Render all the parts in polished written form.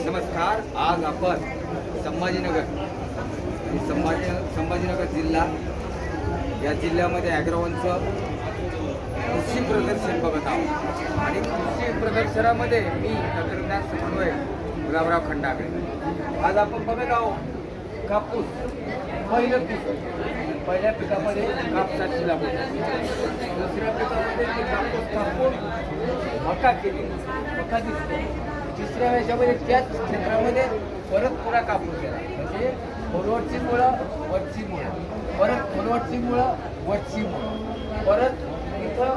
नमस्कार. आज आपण संभाजीनगर जिल्हा या जिल्ह्यामध्ये ॲग्रोवनचं कृषी प्रदर्शन बघत आहोत आणि कृषी प्रदर्शनामध्ये मी तंत्रज्ञान समन्वयक गुलाबराव खंडागळे. आज आपण बघत आहोत कापूस. पहिलं पीक, पहिल्या पिकामध्ये कापसाची लागवड, दुसऱ्या पिकामध्ये ते कापूस कापून मका केली, मका दिसते. तिसऱ्या याच्यामध्ये त्याच क्षेत्रामध्ये परत पुन्हा कापूस केला, म्हणजे खोलवरची मुळं वरची मुळं, परत खोलवरची मुळं वरची मुळं, परत इथं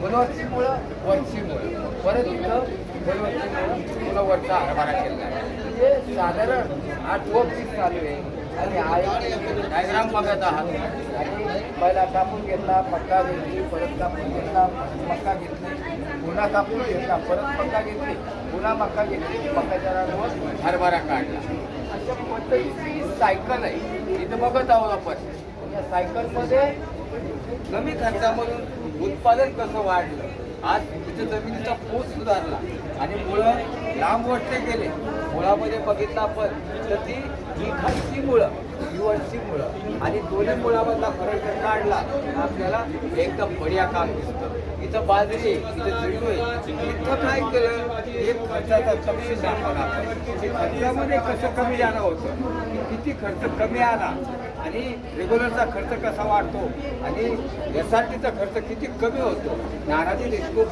खोलवरची मुळं वरची मुळं, परत इथं खोलवरची मुळं पुन्हा वरचा हरभरा केला. म्हणजे साधारण 8 पीक चालू आहे आणि डायग्राम बघत आहात. आणि पहिला कापून घेतला, मका घेतली, परत कापून घेतला, मका घेतली, पुन्हा कापून घेतला, परत मका घेतली, पुन्हा मका घेतली, मकाच्या रानावर हरभरा काढला. अशा पद्धतीची ही सायकल आहे. इथं बघत आहोत आपण. या सायकलमध्ये कमी खर्चामधून उत्पादन कसं वाढलं. आज तिथं जमिनीचा पोत सुधारला आणि मुळं लांब वरते गेले. मुळामध्ये बघितलं आपण तर ती ही खालची मुळं, ही वरची मुळं आणि दोन्ही मुळामधला फरक जर काढला तर आपल्याला एकदम बढिया काम दिसतं. इथं बाजरी, इथं झेंडू आहे. इथं काय केलं, एक खर्चाचा तपशील दाखवला आपण. खर्चामध्ये कसं कमी जाणं होतं, किती खर्च कमी आला आणि रेग्युलरचा खर्च कसा वाढतो आणि SRTचा खर्च किती कमी होतो. नानाजी देशमुख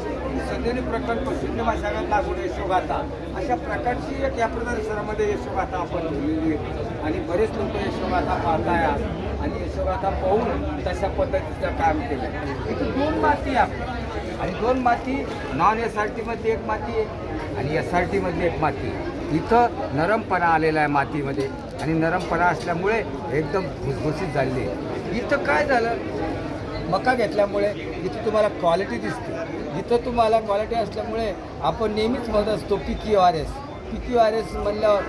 संजीवनी प्रकल्प शून्य मशागत लागवड यशोगाथा अशा प्रकारची एक या प्रदर्शनामध्ये यशोगाथा आपण ठेवलेली आहे. आणि बरेच लोक यशोगाथा पाहताय आणि यशोगाथा पाहून तशा पद्धतीचं काम केलं. इथं 2 माती आहे आणि 2 माती नॉन SRTमध्ये एक माती आहे आणि SRTमध्ये एक माती. इथं नरमपणा आलेला आहे मातीमध्ये आणि नरमपणा असल्यामुळे एकदम भुसभुशीत झालेली आहे. इथं काय झालं, मका घेतल्यामुळे इथं तुम्हाला क्वालिटी दिसते. इथं तुम्हाला क्वालिटी असल्यामुळे आपण नेहमीच म्हणत असतो PQRS. PQRS म्हणलं,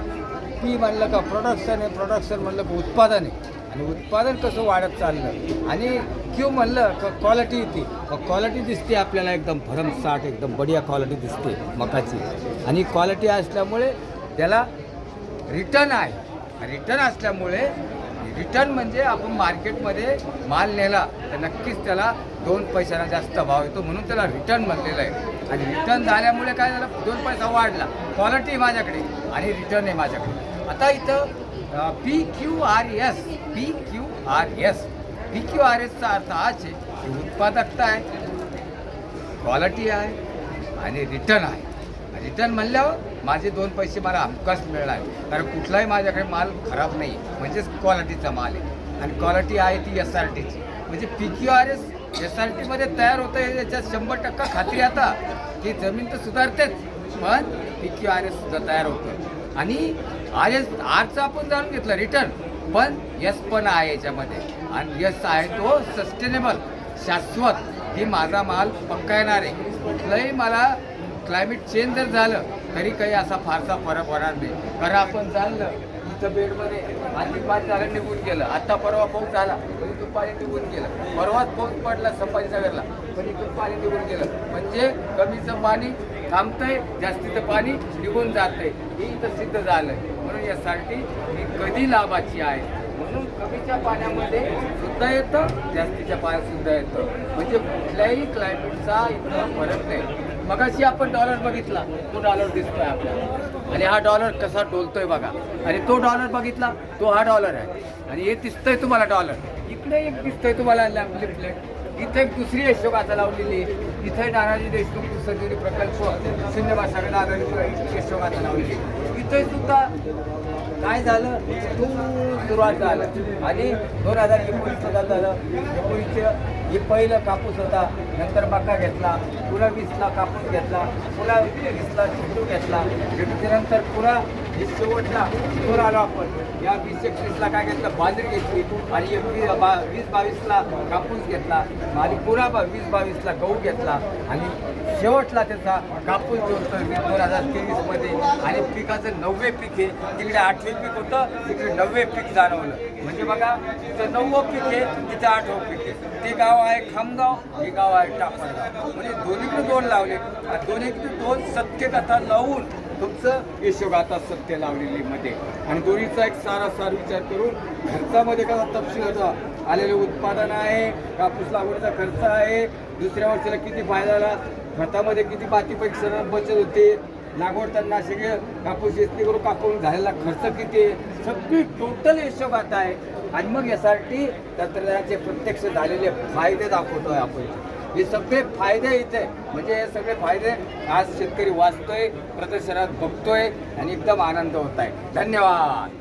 P म्हणलं का प्रोडक्शन आहे, प्रोडक्शन म्हणलं का उत्पादन आहे आणि उत्पादन कसं वाढत चाललं. आणि Q म्हणलं का क्वालिटी येते, क्वालिटी दिसते आपल्याला एकदम भरमसाठ, एकदम बढिया क्वालिटी दिसते मकाची. आणि क्वालिटी असल्यामुळे त्याला रिटर्न आहे. रिटर्न असल्यामुळे रिटर्न म्हणजे आपण मार्केटमध्ये माल नेला तर नक्कीच त्याला 2 पैशांना जास्त भाव येतो, म्हणून त्याला रिटर्न म्हणलेलं आहे. आणि रिटर्न झाल्यामुळे काय झालं, 2 पैसा वाढला, क्वालिटी माझ्याकडे आणि रिटर्न आहे माझ्याकडे. आता इथं PQRSचा अर्थ हाच आहे की उत्पादकता आहे, क्वालिटी आहे आणि रिटर्न आहे. रिटर्न म्हणल्यावर माझे 2 पैसे मला हमखास मिळणार, कारण कुठलाही माझ्याकडे माल खराब नाही, म्हणजेच क्वालिटीचा माल आहे. आणि क्वालिटी आहे ती SRTची. म्हणजे PQRS SRTमध्ये तयार होतं हे याच्यात 100% खात्री आता की जमीन तर सुधारतेच, पण PQRS सुद्धा तयार होतं. आणि आरचा आपण जाणून घेतलं रिटर्न, पण S पण आहे याच्यामध्ये. आणि S आहे तो सस्टेनेबल, शाश्वत, की माझा माल पक्का येणार आहे. कुठलंही मला क्लायमेट चेंज जर झालं तरी काही असा फारसा फरक होणार नाही. कारण आपण जाणलं इथं बेडमध्ये आधी पाणी झालं, निघून गेलं. आता परवा पाऊस झाला पण इथून पाणी निघून गेलं. परवाच पाऊस पडला संभाजीनगरला पण इथून पाणी निघून गेलं. म्हणजे कमीचं पाणी थांबतंय, जास्तीचं पाणी निघून जातंय, हे इथं सिद्ध झालं. म्हणून यासाठी ही कधी लाभाची आहे. म्हणून कमीच्या पाण्यामध्ये सुद्धा येतं, जास्तीच्या पाण्यात सुद्धा येतं. म्हणजे कुठल्याही क्लायमेटचा इथं फरक नाही. मगाशी आपण डॉलर बघितला, तो डॉलर दिसतोय आपल्याला आणि हा डॉलर कसा डोलतोय बघा. आणि तो डॉलर बघितला, तो हा डॉलर आहे. आणि हे दिसतंय तुम्हाला डॉलर. इकडे एक दिसतंय तुम्हाला लिपलेट. इथे एक दुसरी यशोगाथा लावलेली आहे. इथे नानाजी देशमुख संजीवनी प्रकल्प शून्य मशागत आधारित यशोगाथा लावलेली. इथे सुद्धा काय झालं, सुरुवात झालं आणि 2019 झालं. 19 हे पहिलं कापूस होता, नंतर मका घेतला, पुन्हा 20ला कापूस घेतला, पुन्हा 20ला झेंडू घेतला. झेंडूच्यानंतर पुन्हा हे शेवटला इथून आलो आपण. या 20-21ला काय घेतलं, बाजरी घेतली आणि 20-22ला कापूस घेतला आणि पुन्हा 20-22ला गहू घेतला आणि शेवट शेवटला त्याचा कापूस जोडतोय मी 2023 आणि पिकाचं 9वे पीक आहे. तिकडे 8वे पीक होतं, तिकडे 9वे पीक जाणवलं. म्हणजे बघा तिथं 9वं पीक आहे, तिथं 8वं पीक आहे. ते गाव आहे खामगाव, हे गाव आहे टापरगाव. म्हणजे दोन्हीकडे 2 लावले. दोन्हीकडे 2 सत्यकथा लावून तुमचं यशोगाथा सत्य लावलेली मध्ये आणि दोन्हीचा एक सारासार विचार करून खर्चामध्ये कसा तपशील होता. आलेले उत्पादन आहे, कापूस लागवडीचा खर्च आहे, दुसऱ्या वर्षाला किती फायदा झाला, खतामध्ये किती बाकीपेक्षा बचत होते, लागवडताना सगळे कापूस शेती करून कापून झालेला खर्च किती आहे, सगळी टोटल यशोगाथा आहे. आणि मग यासाठी तंत्रज्ञानाचे प्रत्यक्ष झालेले फायदे दाखवतोय आपण. हे सगळे फायदे इथे म्हणजे हे सगळे फायदे आज शेतकरी वाचतोय, प्रदर्शनात बघतोय आणि एकदम आनंद होत आहे. धन्यवाद.